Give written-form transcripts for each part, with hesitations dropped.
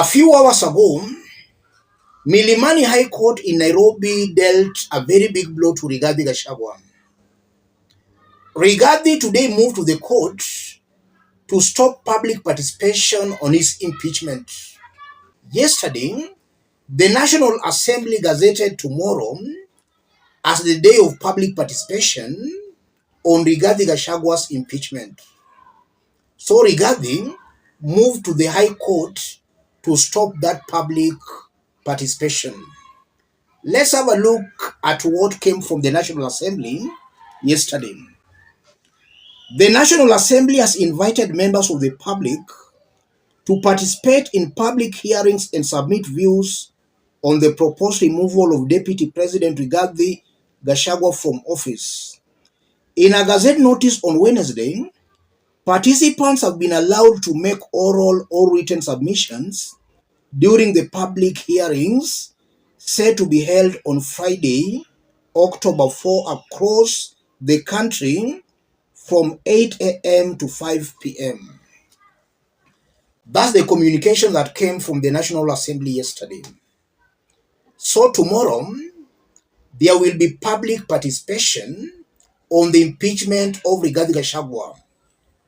A few hours ago, Milimani High Court in Nairobi dealt a very big blow to Rigathi Gachagua. Rigathi today moved to the court to stop public participation on his impeachment. Yesterday, the National Assembly gazetted tomorrow as the day of public participation on Rigathi Gachagua's impeachment. So Rigathi moved to the High Court to stop that public participation. Let's have a look at what came from the National Assembly yesterday. The National Assembly has invited members of the public to participate in public hearings and submit views on the proposed removal of Deputy President Rigathi Gachagua from office. In a Gazette notice on Wednesday, participants have been allowed to make oral or written submissions during the public hearings set to be held on Friday, October 4 across the country from 8 a.m. to 5 p.m. That's the communication that came from the National Assembly yesterday. So tomorrow, there will be public participation on the impeachment of Rigathi Gachagua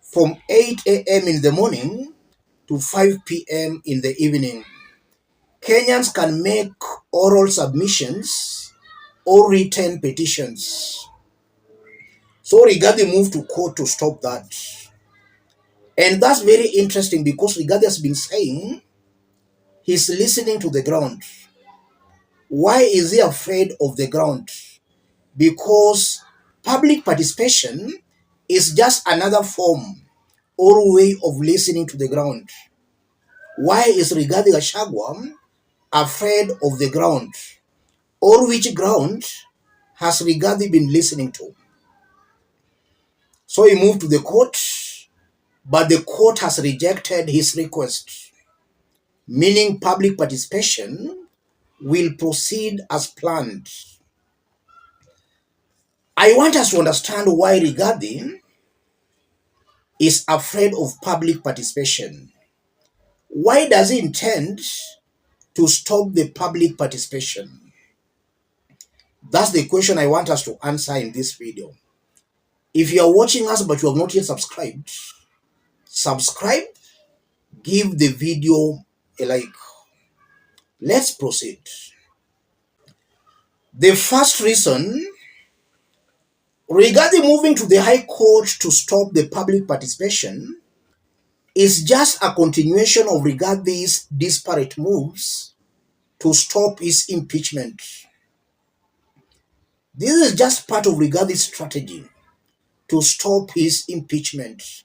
from 8 a.m. in the morning to 5 p.m. in the evening. Kenyans can make oral submissions or written petitions. So Rigathi moved to court to stop that. And that's very interesting because Rigathi has been saying he's listening to the ground. Why is he afraid of the ground? Because public participation is just another form or way of listening to the ground. Why is Rigathi Gachagua afraid of the ground? Or which ground has Rigathi been listening to? So he moved to the court, but the court has rejected his request, meaning public participation will proceed as planned. I want us to understand why Rigathi is afraid of public participation. Why does he intend to stop the public participation? That's the question I want us to answer in this video. If you are watching us but you have not yet subscribed, subscribe, give the video a like. Let's proceed. The first reason, Rigathi moving to the High Court to stop the public participation is just a continuation of Rigathi's disparate moves to stop his impeachment. This is just part of Rigathi's strategy to stop his impeachment.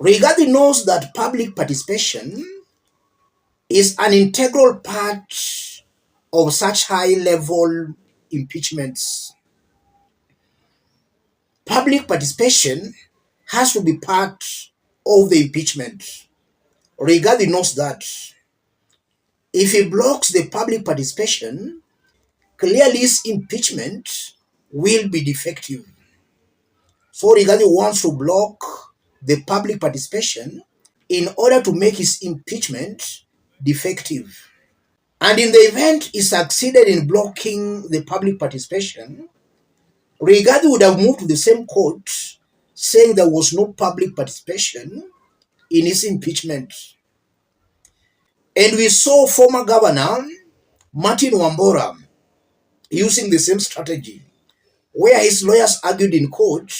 Rigathi knows that public participation is an integral part of such high-level impeachments. Public participation has to be part of the impeachment. Rigathi knows that. If he blocks the public participation, clearly his impeachment will be defective. So Rigathi wants to block the public participation in order to make his impeachment defective. And in the event he succeeded in blocking the public participation, Rigathi would have moved to the same court saying there was no public participation in his impeachment. And we saw former governor Martin Wambora using the same strategy, where his lawyers argued in court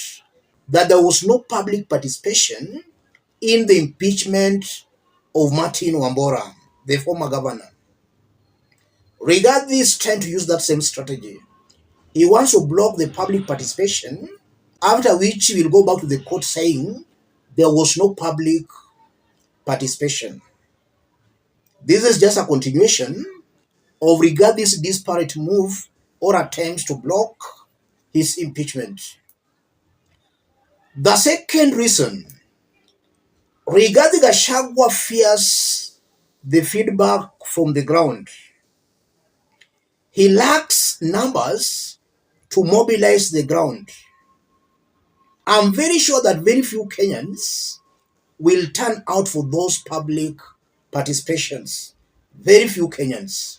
that there was no public participation in the impeachment of Martin Wambora, the former governor. Rigathi is trying to use that same strategy. He wants to block the public participation, after which he will go back to the court saying there was no public participation. This is just a continuation of Rigathi's disparate move or attempts to block his impeachment. The second reason, Rigathi Gachagua fears the feedback from the ground. He lacks numbers to mobilize the ground. I'm very sure that very few Kenyans will turn out for those public participations. Very few Kenyans.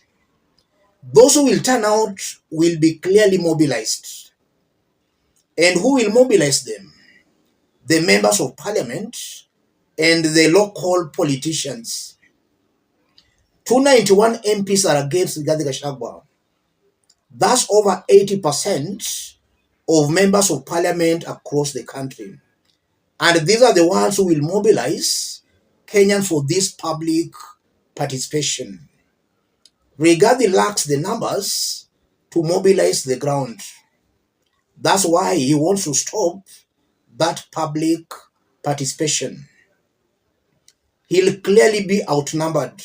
Those who will turn out will be clearly mobilized. And who will mobilize them? The members of parliament and the local politicians. 291 MPs are against Rigathi Gachagua. That's over 80% of members of parliament across the country. And these are the ones who will mobilize Kenyans for this public participation. Rigathi lacks the numbers to mobilize the ground. That's why he wants to stop that public participation. He'll clearly be outnumbered.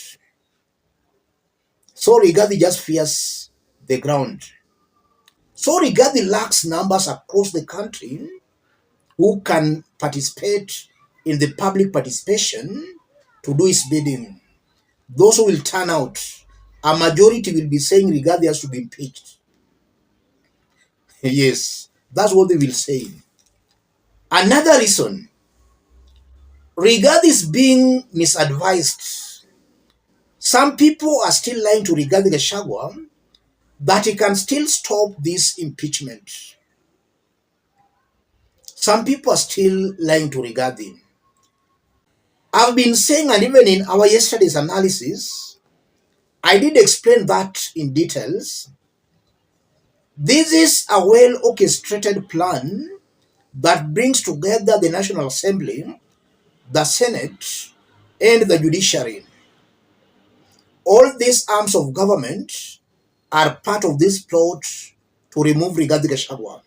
So Rigathi just fears the ground. So Rigathi lacks numbers across the country who can participate in the public participation to do his bidding. Those who will turn out, a majority will be saying Rigathi has to be impeached. Yes, that's what they will say. Another reason, Rigathi is being misadvised. Some people are still lying to Rigathi Gachagua that he can still stop this impeachment. Some people are still lying to Rigathi. I've been saying, and even in our yesterday's analysis, I did explain that in details. This is a well-orchestrated plan that brings together the National Assembly, the Senate, and the judiciary. All these arms of government are part of this plot to remove Rigathi Gachagua.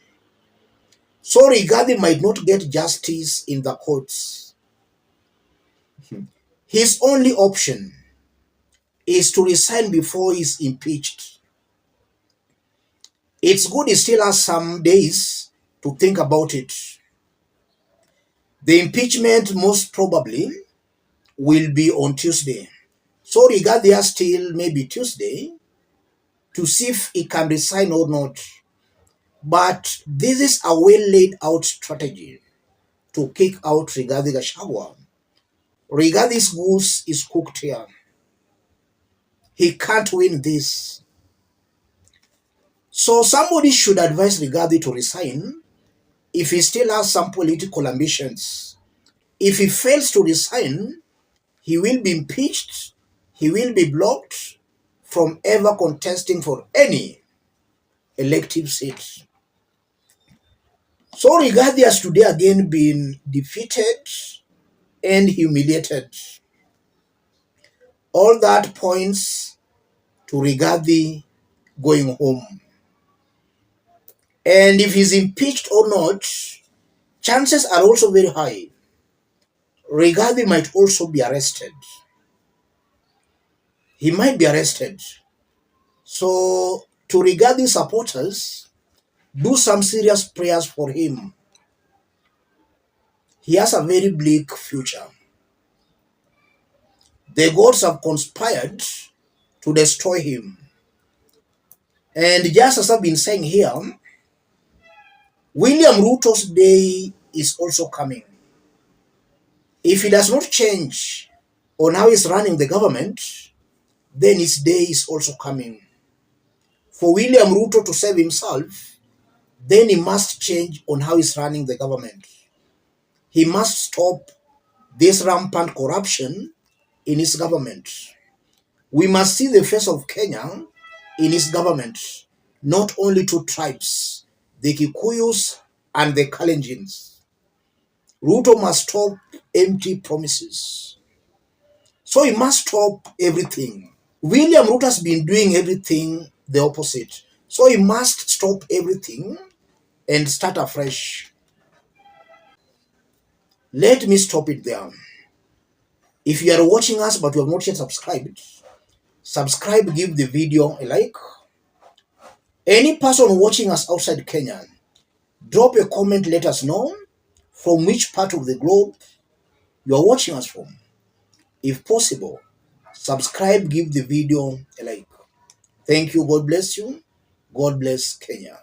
So Rigathi might not get justice in the courts. His only option is to resign before he's impeached. It's good he still has some days to think about it. The impeachment most probably will be on Tuesday. So Rigathi has still maybe Tuesday to see if he can resign or not. But this is a well laid out strategy to kick out Rigathi Gachagua. Rigathi's goose is cooked here. He can't win this. So somebody should advise Rigathi to resign if he still has some political ambitions. If he fails to resign, he will be impeached, he will be blocked from ever contesting for any elective seat. So Rigathi has today again been defeated and humiliated. All that points to Rigathi going home. And if he's impeached or not, chances are also very high. Rigathi might also be arrested. He might be arrested. So, to Rigathi supporters, do some serious prayers for him. He has a very bleak future. The gods have conspired to destroy him. And just as I've been saying here, William Ruto's day is also coming. If he does not change on how he's running the government, then his day is also coming. For William Ruto to save himself, then he must change on how he's running the government. He must stop this rampant corruption in his government. We must see the face of Kenya in his government, not only two tribes, the Kikuyus and the Kalenjins. Ruto must stop empty promises. So he must stop everything. William Ruto has been doing everything the opposite. So he must stop everything and start afresh. Let me stop it there. If you are watching us but you have not yet subscribed, subscribe, give the video a like. Any person watching us outside Kenya, drop a comment, let us know from which part of the globe you are watching us from. If possible, subscribe, give the video a like. Thank you. God bless you. God bless Kenya.